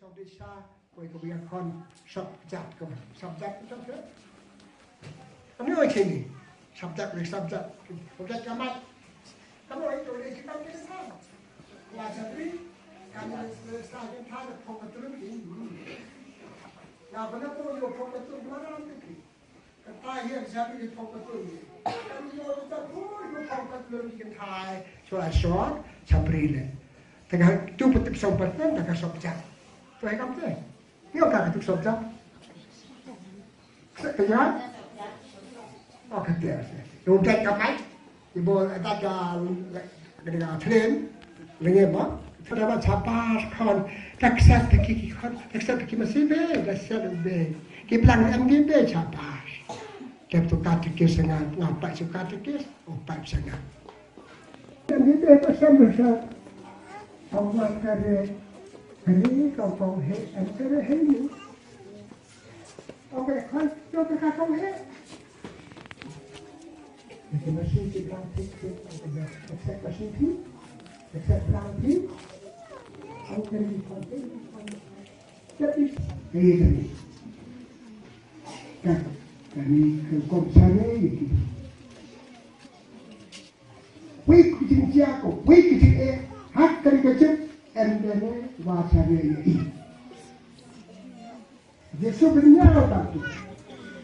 Sau đi xa, quay cái việc con sập chặt rồi, sập chặt trong thế. Anh nói gì nhỉ? Sập chặt, sập chặt cái mắt. Kamu itu dia kita kita. Lah jadi kamu sekarang ada pokok ini. Nah, benar pun yo pokok itu mana nanti. Kata hier jadi di pokok ini. Kamu yo kita pun yo pokok ini kita hai. Soal soal sabrina. Tengah tu betul sobatnya tengah sobjak. Tu kamu tu. Yo kan tu sobjak. Sekian. Oh kata. Yo dah kamai. Ibu ada dengan train, dengan apa? Pada siapa kan taksat pergi kan taksat pergi masih be, taksat be. Kiplang MGB siapa? Kep tu katekis sangat, ngapa tu katekis? Opat sangat. MGB pasal besar. Allah kare, ini kau he, antara he ni. Okey, kan, kau he. Jadi masih di Bangkit, accept masih di, accept Bangkit, angker di Bangkit, jadi ini kan, kami konsumsi itu. Wih kucing siapa, wih kucing hak kari kecil, endene wacana ini. Jadi sebenarnya apa tu?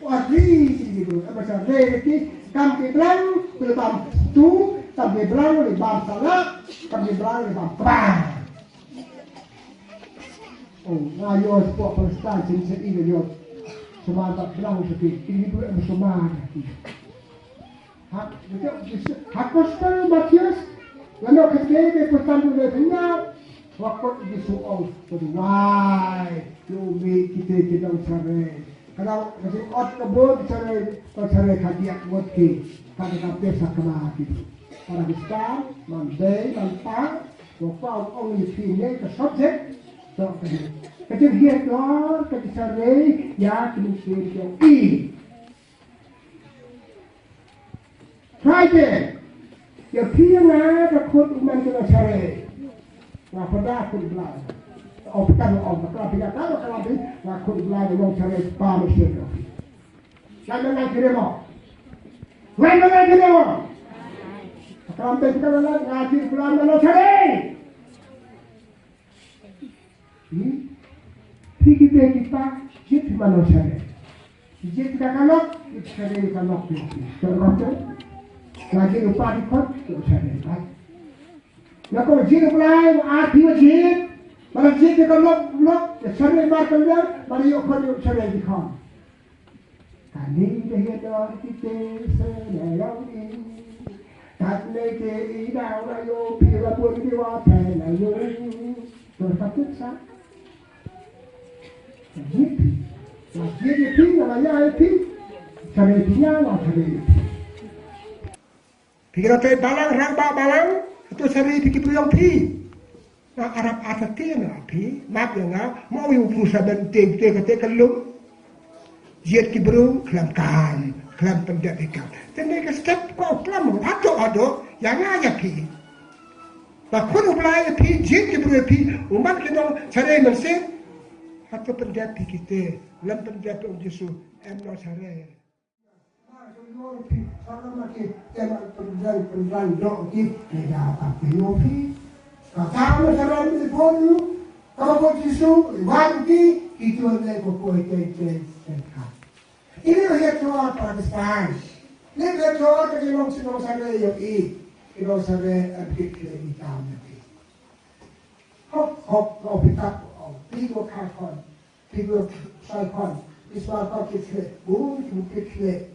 Wah ini gitu, apa sahaja ini. Kami bilang lebam tu, kami bilang lebam salah, kami bilang lebam perang. Oh, ngayo sebuah persatuan jenis ini yo, semua tak bilang seperti ini pun semua. Hak kostar Matius, lalu ketika persatuan lebihnya, waktu disuruh, why you make kita usaha. Kalau masih ot kebun cara kajian buat ke kami pesa kemana gitu. Orang Islam, mandai, mantap, waktu only pilih ke subjek, so kerja dia keluar kerja cara ya kemungkinan yang i. Friday, ya pilih ada kod umat kita cara, nah pada kod belajar. Bukan kalau tidak tahu kalau aku belajar mau cari paham sih. Jangan kira mau. Jangan kira mau. Kalau kita ngaji belajar mau cari. Kita kita mana cari. Kita kalau kita cari kalau kita. Ngaji upah di kot kita cari. Nah kalau jadi belajar arti wajib. Malah jika kalau cari makan dia, malah yuk cari di kan. Kami dahulu kita senang ini, kami tidak layu bila pun diwakil layu, berkata sah. Jadi namanya itu cari dia, nak cari. Pikir tu balang, rambak balang, itu cari pikir yang pi. Nah, Arab Atatnya nabi, map yang mau yang pusat dan teg kelum, jiat kibru kelam pendidikan. Dan mereka step kau kelam, ada yang aja pi. Nah, kalau pelai pi, jiat kibru pi, umat kita cari mesin, atau pendidikan kita, kelam pendidikan Yesus, emno cari. Kalau makin emang pendidikan dok kita tidak apa-apa yopi. Kalau cara ini pun, kalau pun Yesus, wanti itu adalah pokok itu. Ini adalah doa Pakistan. Ini adalah doa dari orang sana yang orang sana berfikir hitam nanti. Hop, pick-up, pigo kakon, pigo saikon, isma kakit, bulu pikir.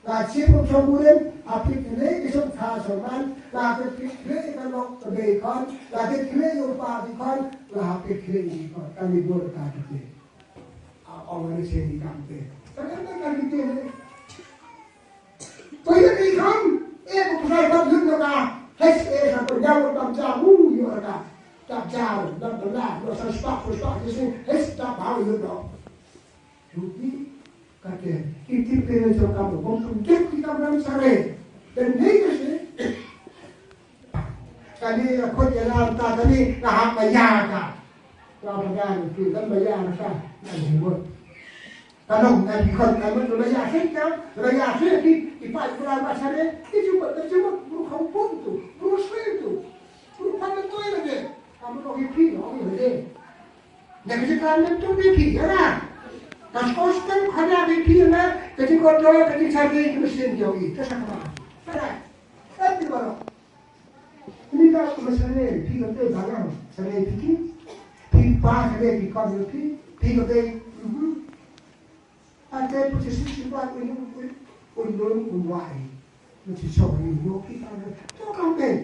Lagi pun kemudian api kini isum kasaman, lagi kini kalau kebaikan, lagi kini upadikan, lagi kini kami boleh kata orang sini kami. Ternyata kami kini, kau ini kan, bukan kau juga, hanya sampai jauh tak jauh juga, tak jauh, tak benar, tak sesak, di sini, tak tahu juga. Jadi kata, itu kena kamu, kamu kita berani cari, dan ini sih. Kali aku jalan tadi, nak apa ya? เราทำงานคือกันระยะนะครับนั่นเองหมดตลกไอ้พี่คนไอ้มันระยะเส้นจังระยะเส้นที่ฝ่ายพลังมาใช้ที่จุดแต่จุดรู้เขาปุ่นตัวรู้สวยตัวรู้พันตัวเลยทำมันก็พี่น้องอยู่เลยเนี่ยกิจการนั้นต้องพี่นะแต่ก็ต้องขนาดพี่นะแต่ที่คนเราแต่ที่ใช้ที่ไม่เสียเดียวอีกจะสักวันอะไรนั่นดีกว่านี่ก็ไม่ใช่พี่ก็ได้บ้างใช่พี่ป้าใช่พี่ก็อยู่พี่ก็ได้ada posisi sifat unwai macam cakap ni okey tak ada tu kampung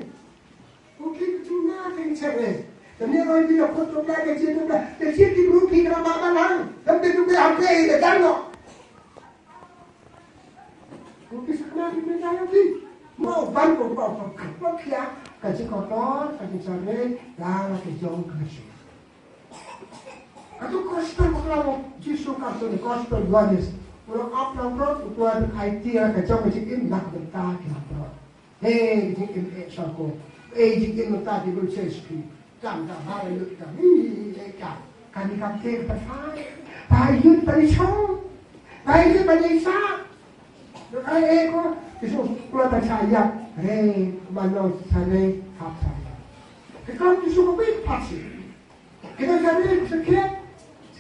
okey cuma kan cakap dan ni orang dia foto dah dia di grup kita mana dan dia juga apa dia tengok okey sekarang ni dah lagi mau bantu apa kia kasi kotor kasi cakap dah lagi jauh kasi atau gospel kalau Yesus kata gospel Yohanes kalau upload tuan IT kacau macam ini nak bentar kita jing sako jing tadi bersesi jam dah hari lu dah jam kan dikatakan pasal bayut berisau bayut berisau ko Yesus keluar percaya mana saya apa kalau Yesus lebih pasti kita jadi sekian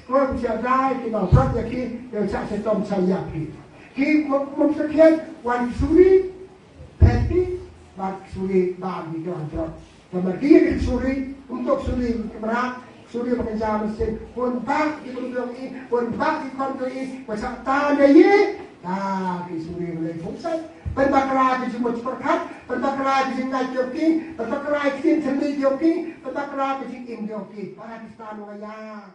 kalau bisa dah kita berat lagi yang saya tom saya kita mau sekian wan suri peti wan suri bagi kita sama dia suri untuk suri berat suri bekerja mesin pun bak di bidang ini pun bak di kantor ini macam tanda ye di suri boleh fungsi Pentaklah di semua perkat, pentaklah di sini joki, pentaklah di sini seni joki, pentaklah di sini joki. Para di sana waya.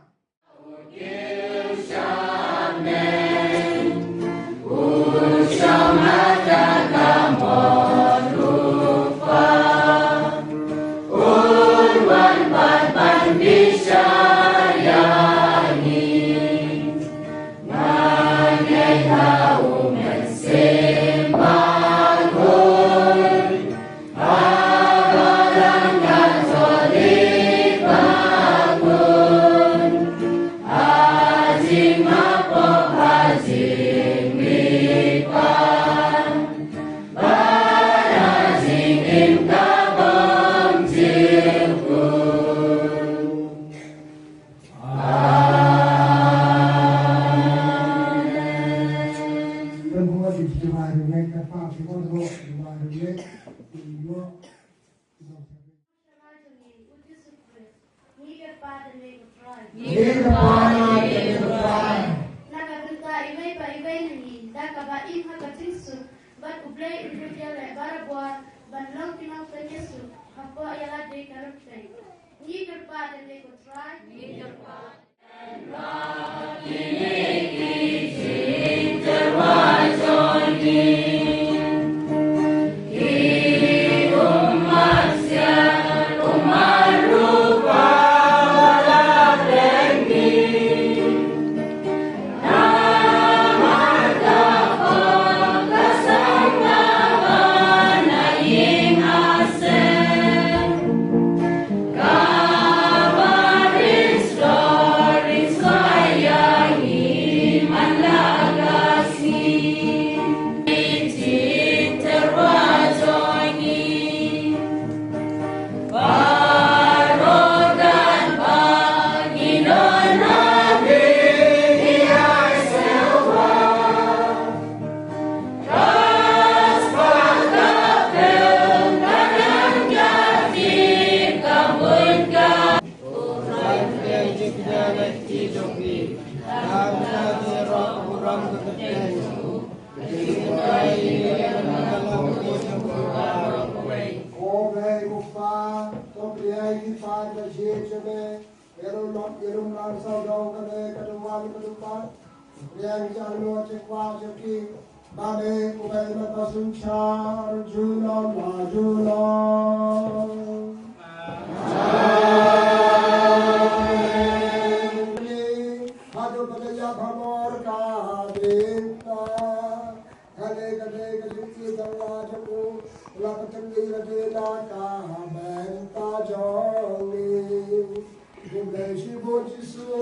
Mulai sibuk jisu,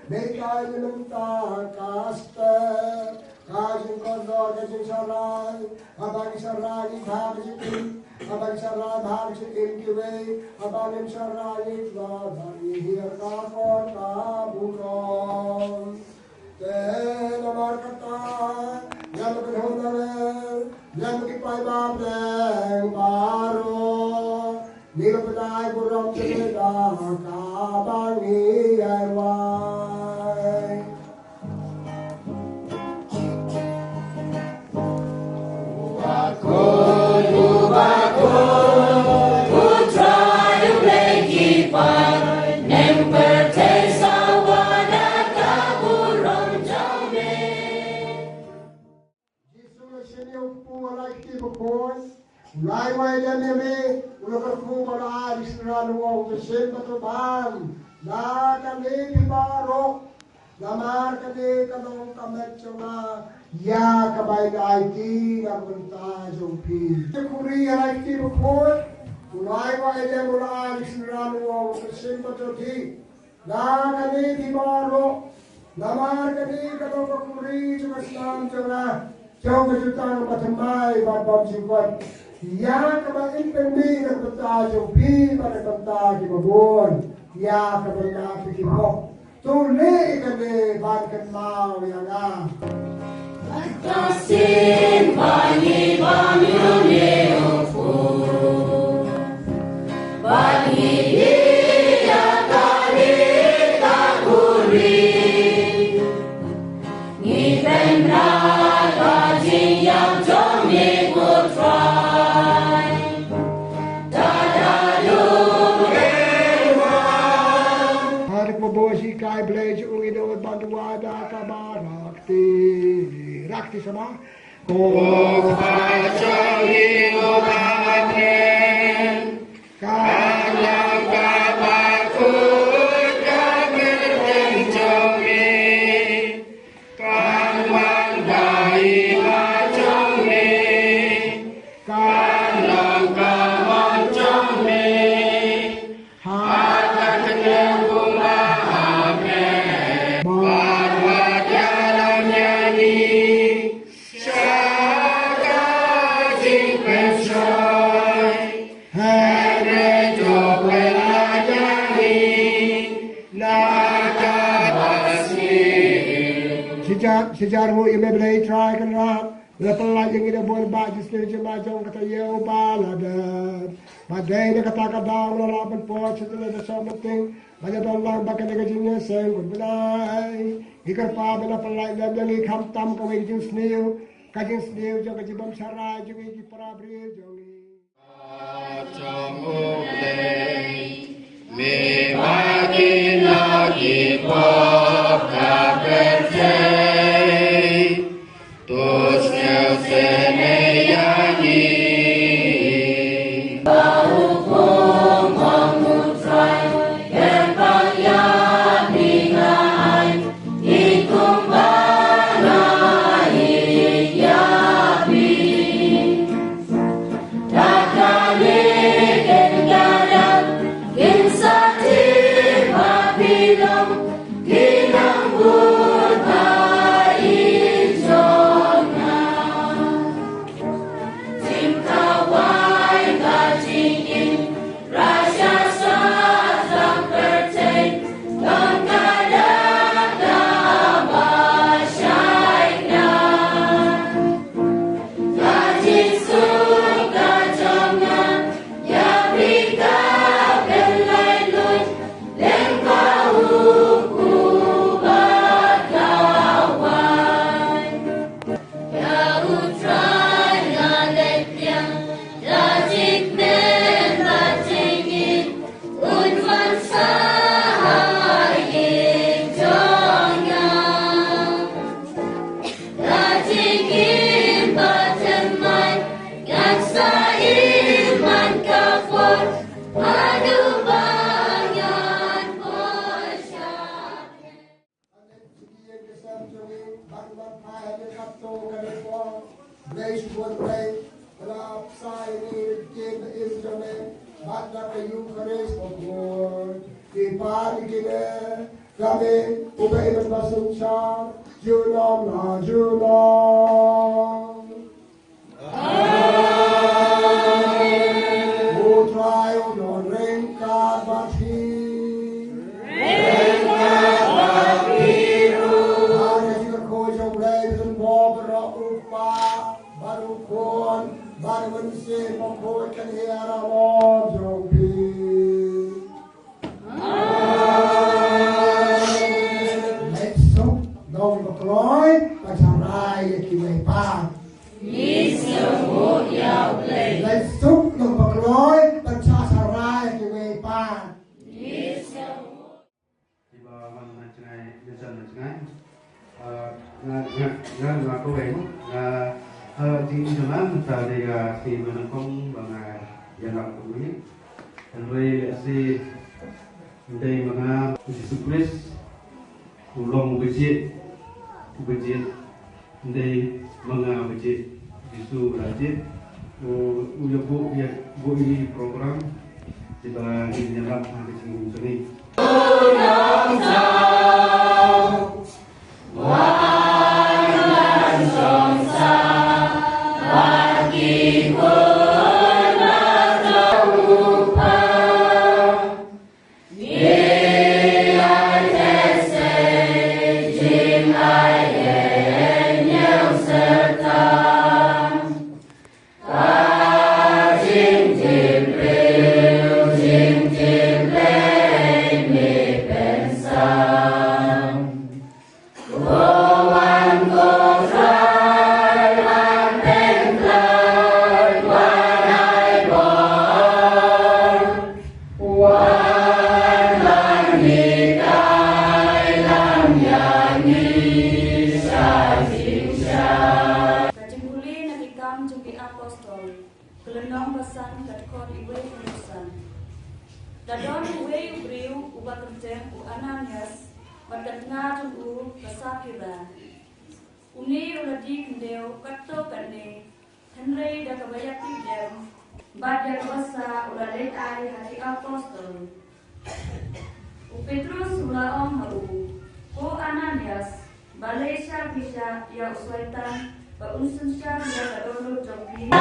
mereka minta kaster, kajing kodor, kajing sarai, abang sarai bahag sikin, abang sarai bahag sikin kiwe, abang sarai babang hir kakon kaburon. Then amar kata, yang berhubungan, yang berkipai babeng baru. Nilapatay burong salita kabang iyarway. Who try to play keeper, never taste someone at the burong jame. Jesus senior po alay tipo course. Lai wai dan yame, ulakar ku pada aris ranuang tersen patubang. Na kami pibaro, namar kami kadang kamet cuma ya kabay na IT na kunta jompi. Kuri alay tipo course. Lai wai dan mula aris ranuang tersen patubi. Na kami pibaro, namar kami kadang kakuri cuma senang cuma. Jauh kejutan patambay babam jiwat. Ya kabain pembi na kata jopi pada kata di babon. Ya kabana pikipok. Tuli kami bahkan mau yang ah. Tasin bani bani leofu, bani dia kali takuri, ni pembra kaji yang jomye kutrai. Bosi kai blej ungido banduada kabarakti rakti sama Ko pacholi obanen kanyang kabakut kamerten jomi kanwang dai majomi kanang kamang jomi hatat kenyang Sejarah mu ia boleh try kan rat. Lepas lagi kita boleh baca sendiri macam kata ya balada. Badai dia kata kadang melawan pot setelah ada something. Banyak orang bahkan dia jenis sengkut belai. Ikar pa bela pelai dan yang ikam tam kau ikut sendiri. Kajing sendiri jangan kejibam sarai juga ikut parabri jangan. Me makin lagi pop kapercay, tos seneyani. Bau pong mamutray, kepayang hingaan, ikum balay yabi. Takalik engalang, insatif mabilang, kinambut haijona. Tingkawai kajingin, rasya satang percay, kangkadak kabasyay na. Kajing suka jangan, ya bika belai lun, lengkau kubat kawan. Ya utrai ngaletyang, rajik men rajingin, unwan sahaying jangan. Rajingin batemai, yaksa iman kafur, adu banyan posyak. Ipari kine kami ubay ng basungsar Junom na Junom Amen Utray unon rengka bati Rengka batiru Hari jika kujang lay Bisan bobra upa Barukon Barwensin Mengkuikan hiaramon Jompi Dong Bakloy, Pasaray, Kimay Pa. Nisyo yaw play. Let's took Dong Bakloy, Pasaray, Kimay Pa. Nisyo. Tiba man macai, biasa macai. Nga ko eh, di dalam tadi si menangkong bangai yang aku ini, andai si andai mana si surprise, ulong bejit, andai mana bejit, jisu rajit, uya bu ini program, tiba di dalam hari ini. Kelendong pesan katkor iwe penusan. Dadon iwe ubriu ubat terjeng u Ananias badat ngadun u Sapphira. Uni uladi kendeu katto kane Henry da kabayati dem badat wasa ulade ai hati apostol. U Petrus ula om hau u Ananias balesha bisa ya uswaitan ba unsun syar ya kadolo jompi.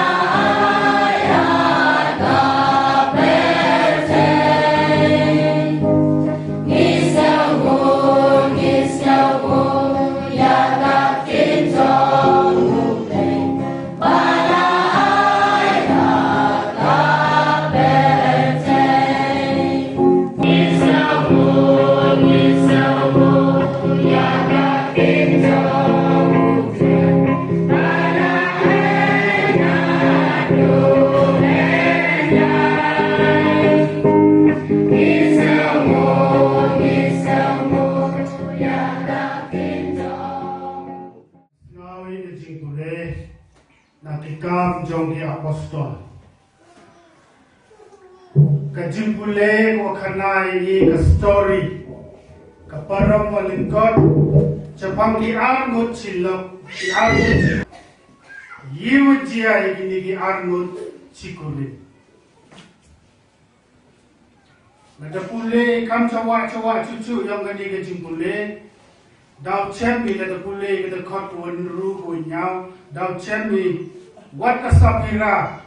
Nakikam jong di apostol. Kajimpule ko kanai ni ka story. Kaparam walingkot. Japang ki arngut silok. Ki arngut. Yiwu jia igini ki arngut cikuli. Nadapule kam cawa cucu yang gani kajimpule. Dau chen mi nadapule kita kot wanru ko nyau. Dau chen mi wat ka Sapphira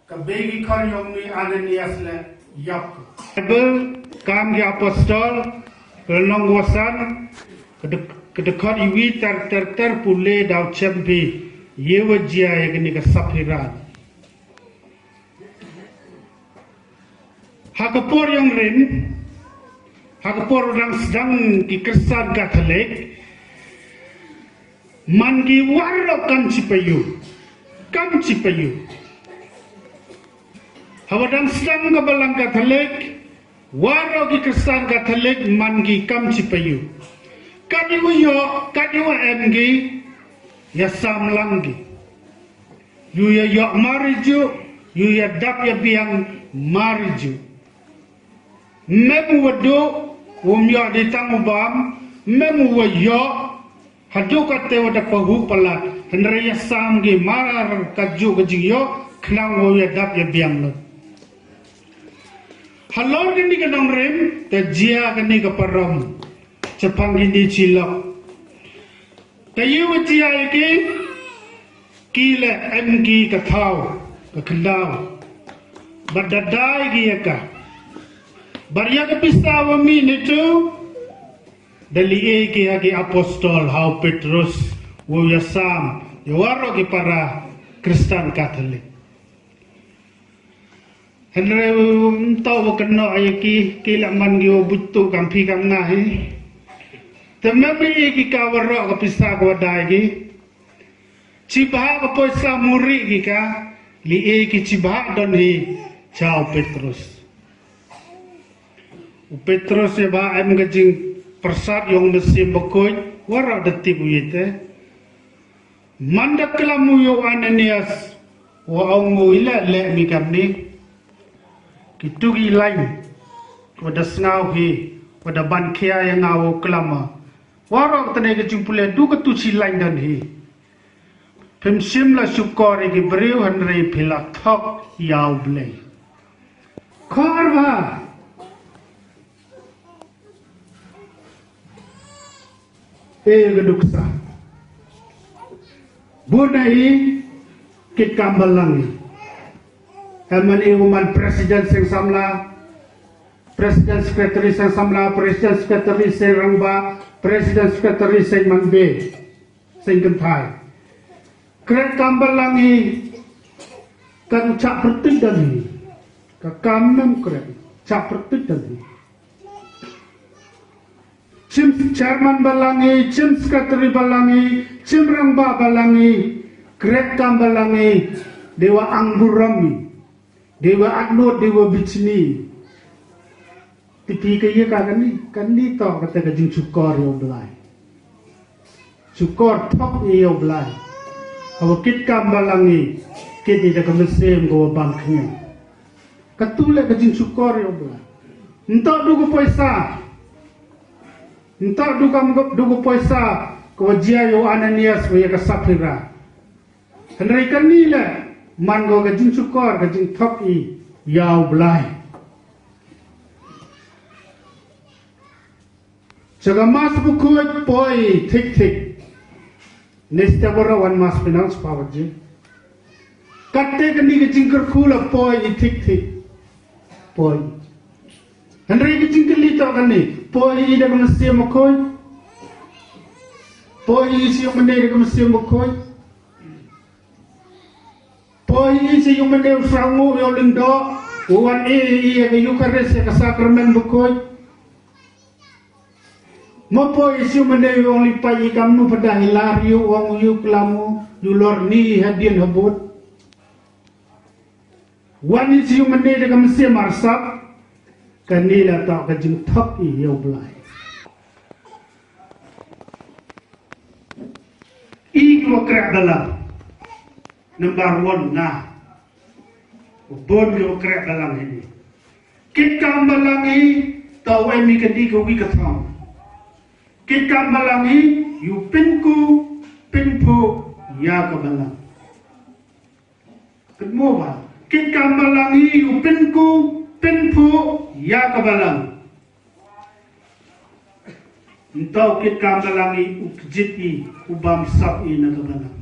ka begi kon yong ni Ananias le yak. Bible kam gi apostol kelong wasan kedekot iwi ter pule dau chen bi yewa jia yagni ka Sapphira. Hakapor yang rin hakapor orang sedang di kesan Katolik mangi warokan cipayu kam cipayu hawadang sedang kabalang Katolik waro ki kesan Katolik mangi kam cipayu kadiwa emgi ya samlangi yu ya yok mariju yu ya dap ya biang mariju memu wado wumya di tangubam memu wayo hadu kate wada pahu palat henry sam gi marar kaju gajingyo knang wo ya dap ya biang no Halor gini ke dong rem, tajia gini ke param, cepang gini cilok. Tayu wajia iki, kila emgi ke thau, ke kendau, berdadai giyaka. Barya ke pisawa min itu, dali eki hagi apostol hau Petrus, wuyasam, yawaro ki para Kristen Katolik. Henry tahu kena ayaki kila man giwa butuh kampi kam nahi. Temabri ki kawaro ka pisa ko dai Cibah ka poisa muri ki ka li ki cibah don hi chao Petrus. Petrus ya ba am gajing persat yang mesim bakoi wara deti buyete. Mandak kelamu yo Ananias wa ongu ila le mi kamni. Kitugi lain wada sngau hi wada ban kia yang ngau kelama warok tane ke jumpule du ke tuci lain dan hi pemsim la syukor ki beriu hanrei phila thok yau blei korba geduksa bunai ke kambalangi Emani uman presiden sing samla, presiden sekretari sing samla, presiden sekretari sing rangba, presiden sekretari sing manbe, sing gentai. Kret kambal langi, kan cak pertik dani, kakamem kret, cak pertik dani. Cim chairman balangi, cim sekretari balangi, cim rangba balangi, kret kambal langi, dewa anggur rami. Dewa Adnur, Dewa Bicni. Tipi kaya kan ni tau kata kajing cukor yo belai. Cukor top yo belai. Awa kit kambalangi, kit ida kemesim gawa bangknya. Katule kajing cukor yo belai. Entok dugu poisa. Entok dugu poisa kawajia yo Ananias waya kasapira. Henry kanila. Man go kajing cukor, kajing top i, yau belai. Jaga mas bukut poi, tik. Nesta bora wan mas pinang sepawaji. Kate kani kajing kerkula poi, tik. Poi. Henry kajing kelita kani, poi ida kemesti makoi. Poi isi yung mendiri kemesti makoi. Poi isi yung mendeu frangu yung lindo, uwan iya yung kares ya kasakramen bukoy. Mo poi isi yung mendeu yung lipai kamu pada hilario uang yung kelamu yulor ni hadian habut. Wan isi yung mendeu dengan mesti marsap, kanila tak kajing top iya belai. Iku krak dalam. Number 1 na bon yo krek dalam ini kit kambalangi tau emi kedi ko wi katham kit kambalangi yu pinku pinpu ya kabalang kedmo ba kit kambalangi yu pinku pinpu ya kabalang entau kit kambalangi ukjiti ubam sap i na kabalang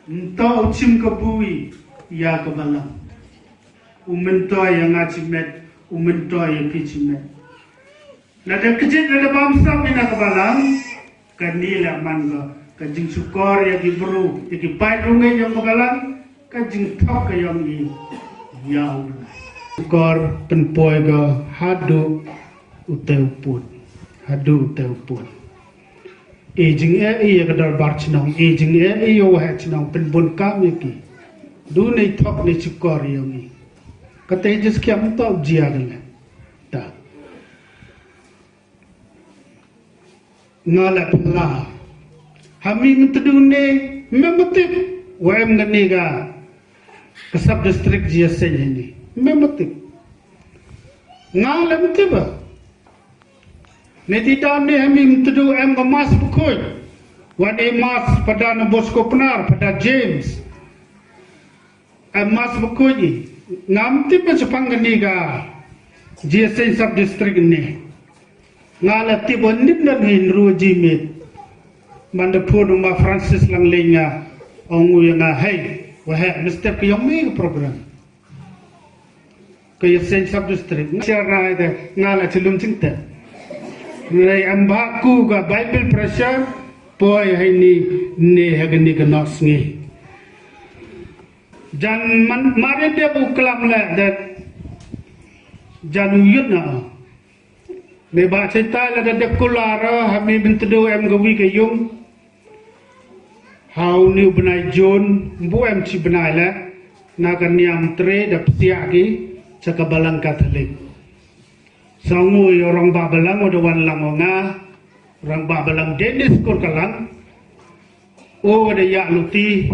Entau cim kebui ya kebalang. Umentoy yang ngacimet, umentoy yang picimet. Nada kejit nada bangsa mina kebalang. Kanila mangga, kajing sukor yang diburu, yang dibaik rungai yang kebalang, kajing tok yang di yau. Sukor penpoy ga hadu uteupun, hadu uteupun. Ejing iya kadar bar cinang, ejing iya wah cinang penbon kami ki. Dunai thok ni cukor yang ni. Kata ejis kiam tau jia dengan. Tak. Ngalah pelah. Hami mentedune memetip. Wem nganiga kesab distrik jia sen ini. Memetip. Ngalah mentiba. Neti tahun ni kami mentuduh em kemas bukoi. Wan emas pada Bosco Penar, pada James. Emas bukoi. ngamti pa Jepang ganiga GSN sub district ni ngala ti bonit dan hinru jimit mandapur ma Francis lang lenya ongu yang hai wah mesti kiyong me program GSN sub district ngara ide ngala cilum cinta nilai ambaku ga Bible pressure boy hai ni hagani ka nosngi jan mari dia buklam la dat jan uyut na me ba cerita la da kulara hami bintu em gawi ke yung how ni benai jon bu em ci benai la na kan niam tre da psia ki cakabalang Katolik sangu orang babalang oda wan lamonga orang babalang Dennis Kurkalang o da ya luti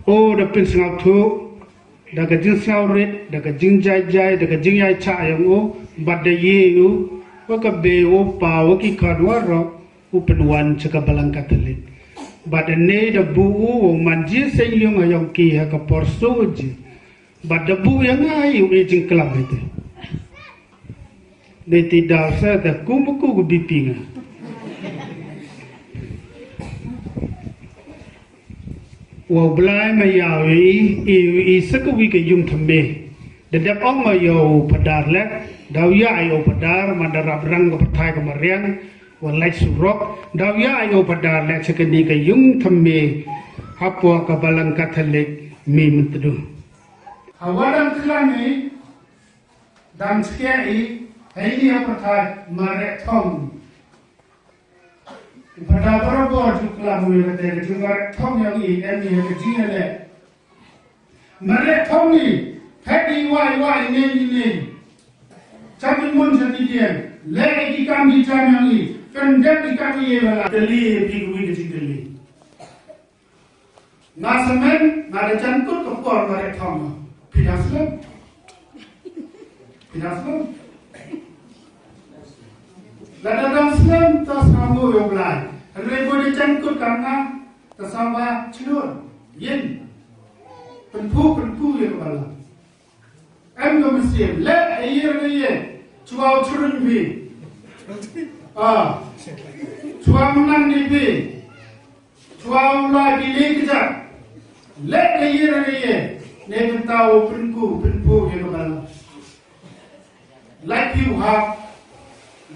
o da pin sngau thu da ka jing sngau ret da ka jing jai jai da ka jing yai cha yang o bad da ye u wa ka be o pa wa ki khadwa ro u pen wan cha ka balang Katolik bad ne da bu u man ji se yung ayong ki ha ka porso ji bad da bu yang ai u e jing kelam itu de tidak sa da kumbuku gu bipinga wa blai ma yaw i sakawi ke yung thambe de dep ong ma yo padar le daw ya ayo padar mandara brang ko pathai ko marian wa lai surok daw ya ayo padar le sakani ke yung thambe hapo ka balang Katolik mi mutdu awadan klani dan skai hai ya pathai mare thong pada berapa jumlah murid dari juga thong yang ini yang kecil le, mereka thong ni, hadi wai ni, cakap mun jadi dia, lagi kami jam yang ini, kendali kami ye bala, deli pigui kecil deli, nasamen nada cantik kepor mereka thong, pinaslam, Ladang Islam tas kamu yang lain. Rebo dicangkut karena tersama cilur, yen, penpu yang kepala. Muslim, le ayer, cuau curun bi, cuau menang ni bi, cuau lagi lekejat, le ayer, ne tahu penpu yang kepala.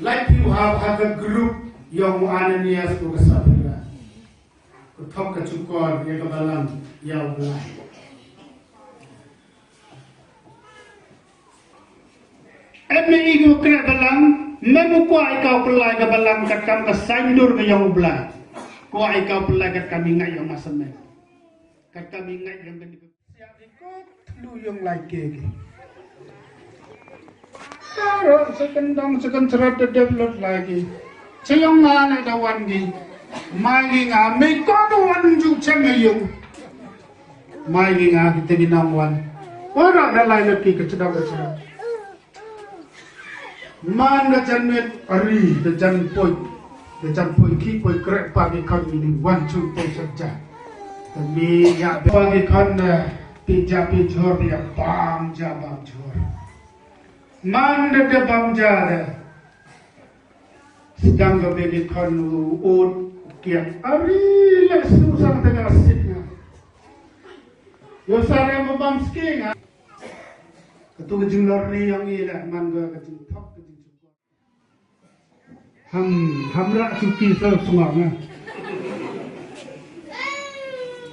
Like you have a group yang Ananias ko kasabira. Ko thok ka chukor ye ka balam yaw blai. Eme igu kena balam memu ko ai kau pelai ka balam kat kam ka sandur ka yaw blai. Ko ai kau pelai kat kami ngai yang masame. Kat kami ngai yang gani siap ikut lu yang lagi. Kalau sekendang serat develop lagi, sayang mana dawan di, mai ngah mekor dawan juk cengayung, mai ngah kita dinamwan, orang dah lain lagi kecedang. Mana janmet ari, jan poi ki poi kerek pagi kan ini wan juk poi saja. Tapi ya pagi kan pijak pijor ya bam jor. Mana de bamjara sedang beli kanu ud kiat ari le susah tengah sitnya yo sare mabam skinga ketu jinglor ni yang ila mangga ketu thok ketu hamra suki so sunganga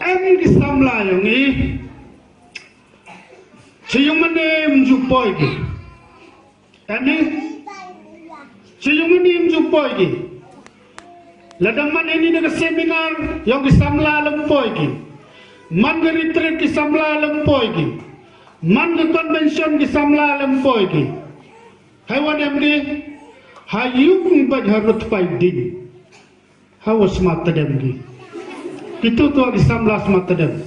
ami ki samla yang ni chiyong manem jupoi ki Ani, sejumlah ni jumpa lagi. Ladang man ini dengan seminar yang disamla lempoi lagi. Man ke retreat disamla lempoi lagi. Man ke convention disamla lempoi lagi. Hewan yang ni, hayung berharut paidin. Hawa semata dem lagi. Itu tu disamla semata dem.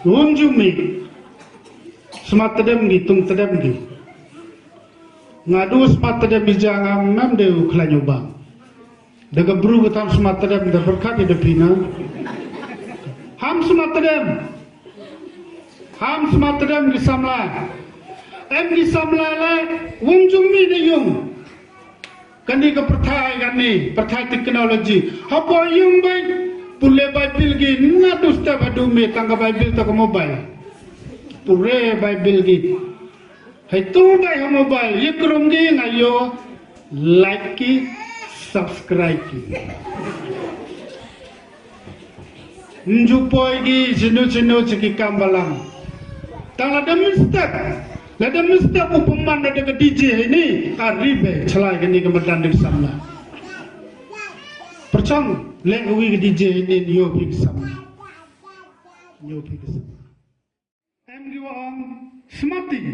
Unjumi semata dem lagi, tung tedem lagi. Ngadu semata dem bijang mam deu klanyoba. Daga bru ketam semata dem da berkat di depina. Ham semata dem. ham smatram ki samla em ki samla le wong jumi ne yung kani ka perthai teknologi hapo yung bai pule bible gi na dusta badu me tanga bible to mobile pure bible gi hai tu bai mobile yekrum gi ngayo like ki subscribe ki njupoi gi jinu ciki kambalang tang lada mistake upaman ada ke DJ ini aribe celai kini kemudian di sana percang lewi ke DJ ini yo pik sama em giwang smarting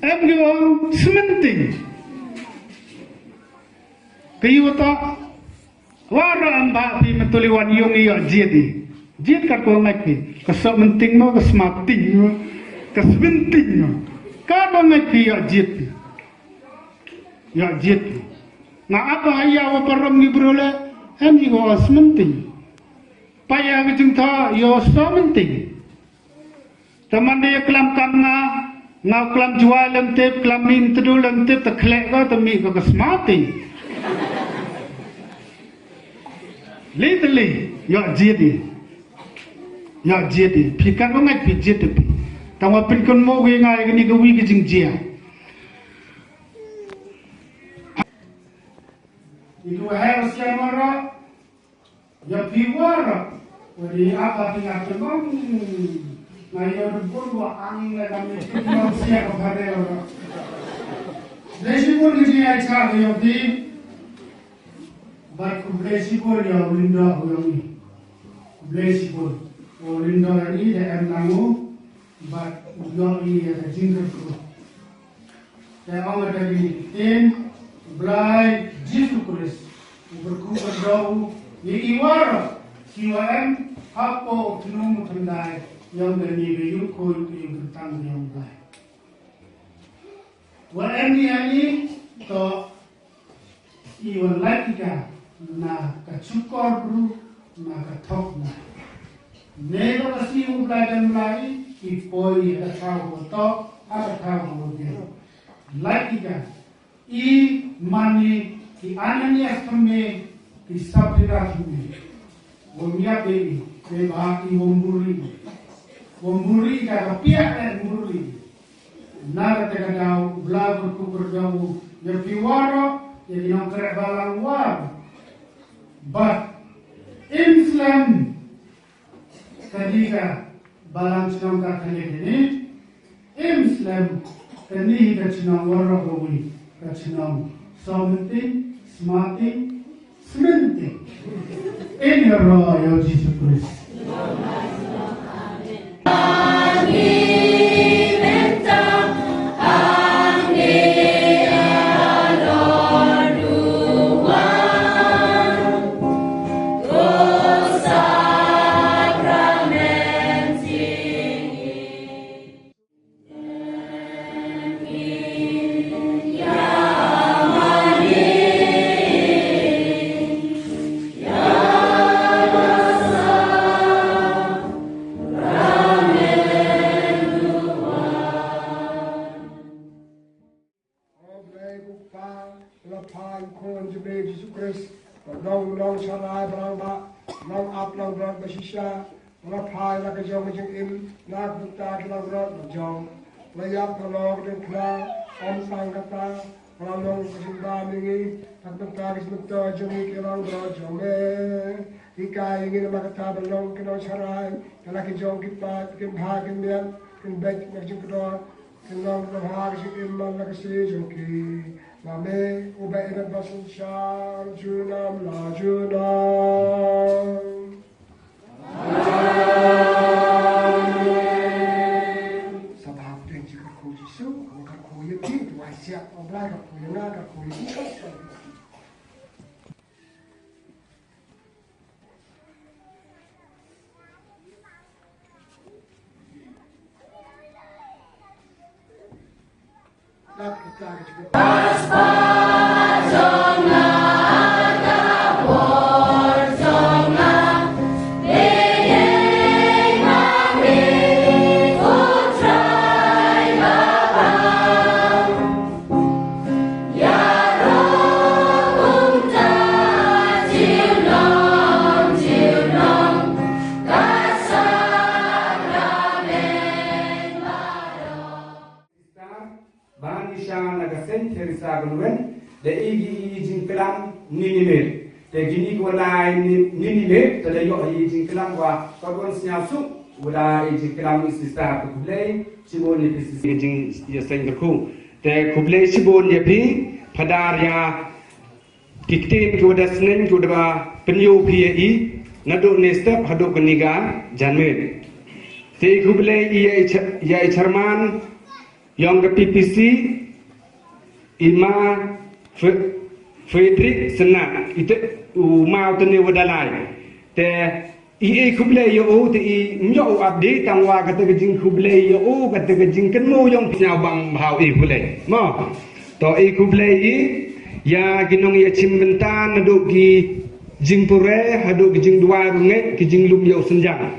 em giwang sementing kayu ta wara amba pi metuliwan yung iyo jit kat ko ngaki kasok menting mo kasmarting mo kasbenting mo ka ngaki ya jit na apa ayaw param ni brole em yo sementing paya ngajeng tha yo sementing taman dia kelam kamna ngau kelam jual lem tep kelam min tedul lem tep taklek ko temi ko kasmarting Literally, ya jadi, pikan banget pijit tapi, tawa pikan mau gue ngai gini gue wigi jingjia. Itu harus yang mara, ya piwara, wadi apa tinggal terbang, ngayo debur gua angin dalam itu manusia kepada orang. Desi pun ini aja yang di But kublesipun ya ulinda ulangi, kublesipun ulinda ini dah namu, but ulangi ada jingkerku. Saya awak dari ten, belai jitu kulis, berkumpul jauh, iwara, siwam, apa tunung tendai yang dari gayung koi yang bertang yang baik. Walau ini to iwan lagi kan. Na kacukor bru na katok na nego kasi ubladan lai ipoi atau to atau dia lagi kan I mani ki anani astme ki sabira kimi womia baby beba ki womburi ka pia dan womburi na kadang ubladan ku berjauh ya piwaro jadi yang kerek balang war. But Islam ketika balang senang kali ini Islam ketika senang orang bui senang sementing ini roh ya Yesus Kristus. Long sarai berangba, long up long berang bersisa, long pai nak jom jeng im, nak buta long berang jom, layak long dan kena, sang kata, long kesimba mingi, tak buta kesimba jemi long berang jom ikai ingin makata long kena sarai, kena jom kita bhag Indian, baik nak jeng kedua, long bhag jeng im nak joki. Name ubay na basun siya junam la junam. Sabab din jika ko Jisu, ang kakuya din, tuwa siya, oblay kakuya na kakuya din. Aspa, kunwen de igi jing kelam ninile de gini ko lai ninile de yo jing kelam wa kon snya su wala jing kelam isista ko kublai sibon ni pisi jing ya seng ku de kublai sibon ya pi padar ya kitin ko da snen ko da penyu pi nado ne step hado keniga janme te kublai ya charman yang ke PPC Ima Frederick Sena itu mau tene wadalai te ie kublai yo te i myo update tangwa kata kejing kublai yo kata kejing kenmu yang punya bang bahau i kublai mo to i kublai i ya ginong ya cimbentan aduk ki jingpure aduk ki jing dua runget ki jing lum yo senjang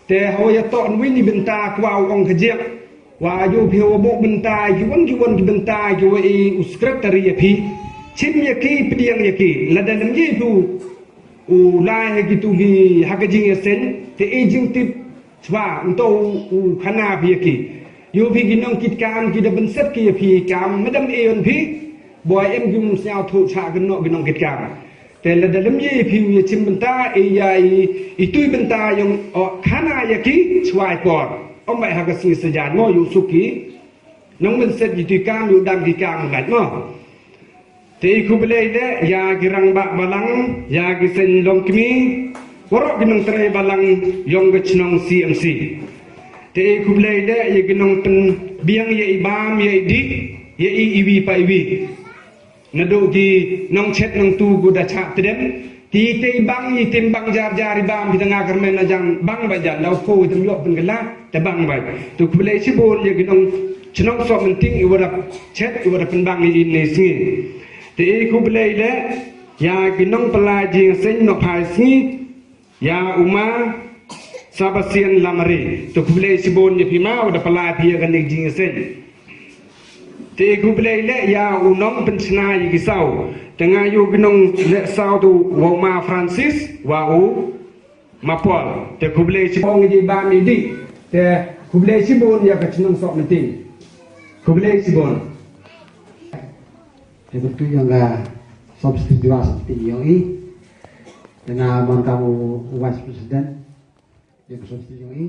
te hoya to wini benta kwa ong kejek wa yo phio bo benta yuan ki benta yo i uskratari ya phi chim ya ki pdiang ya ki ladalem ye tu u lai ki tu gi hakajing sen te ejing tip chwa unto u khana phi ki yo phi ginong kit kam ki da benset ki phi kam madam eon phi boy em gum sao thu cha gnok ginong kit kam te ladalem ye phi ye chim benta e ya i tu benta yong khana ya ki chwa por ông mẹ hạc sinh sử dụng ngô suki nông mình sẽ đi cam yu đam đi cam gạch mà thì khu bê đấy ya girang bak balang ya gisen long kimi warok ginong terai balang yong gechnong CMC thì khu bê đấy ya ginong ten biang ya ibam ya di ya iwi pa iwi nado ki nong chet nong tu gu da cha tedem ti te bang i tim bang jar jar ibam bi tengah kermen na jang bang ba jan lau ko tem yo pen gela te bang ba tu kublai sibol ye ginong chnong so menting i wada chet i wada pen bang i ne si te kublai le ya ginong pala jing sen no phai si ya uma sabasian lamari tu kublai sibol ye pi ma wada pala pi ga ne jing sen te kublai le ya unong pen chna yi gisau tengah yu ginong le sau tu Woma Francis wau mapol te kublai sibong ji ba mi di te kublai sibon ya ka chnong sok menting kublai sibon itu yang substitusi seperti yang ini dengan mantan vice president yang substitusi yang ini